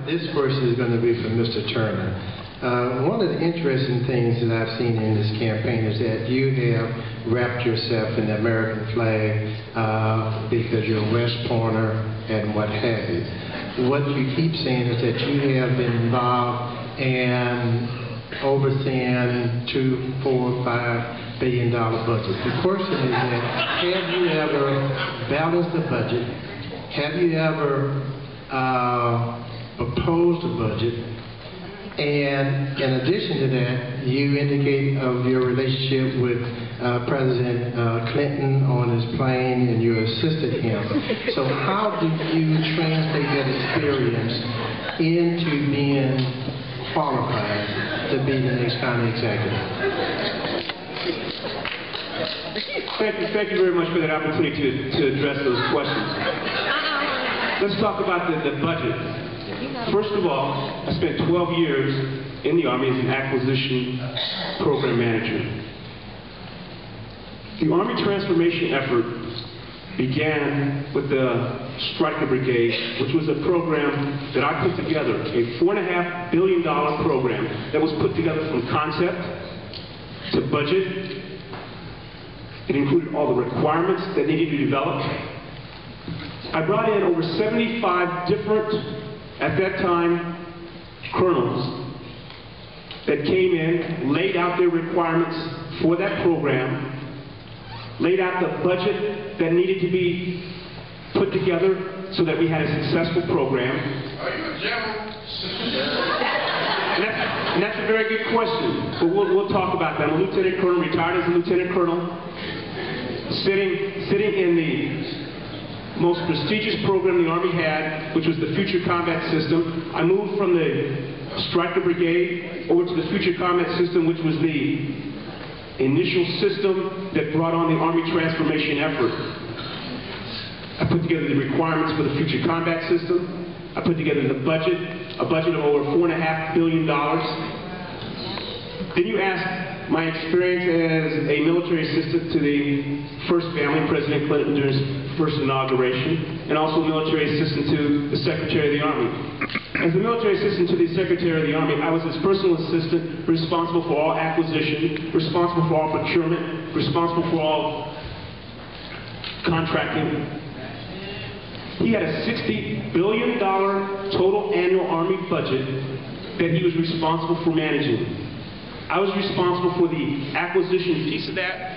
This question is going to be for Mr. Turner. One of the interesting things that I've seen in this campaign is that you have wrapped yourself in the American flag because you're a West Pointer and what have you. What you keep saying is that you have been involved in overseeing $2, $4, $5 billion budgets. The question is that have you ever balanced the budget? Have you ever proposed a budget? And in addition to that, you indicate of your relationship with President Clinton on his plane, and you assisted him. So how do you translate that experience into being qualified to be the next county executive? Thank you very much for that opportunity to address those questions. Let's talk about the budget. First of all, I spent 12 years in the Army as an acquisition program manager. The Army transformation effort began with the Striker Brigade, which was a program that I put together, a $4.5 billion program that was put together from concept to budget. It included all the requirements that needed to be developed. I brought in over 75 different, at that time, colonels that came in, laid out their requirements for that program, laid out the budget that needed to be put together so that we had a successful program. Are you a general? And that's a very good question, but we'll talk about that. I'm a lieutenant colonel, retired as a lieutenant colonel, sitting in the most prestigious program the Army had, which was the Future Combat System. I moved from the Striker Brigade over to the Future Combat System, which was the initial system that brought on the Army transformation effort. I put together the requirements for the Future Combat System. I put together the budget, a budget of over $4.5 billion. Then you asked my experience as a military assistant to the first family, President Clinton, during his first inauguration, and also military assistant to the Secretary of the Army. As the military assistant to the Secretary of the Army, I was his personal assistant, responsible for all acquisition, responsible for all procurement, responsible for all contracting. He had a $60 billion total annual Army budget that he was responsible for managing. I was responsible for the acquisition piece of that.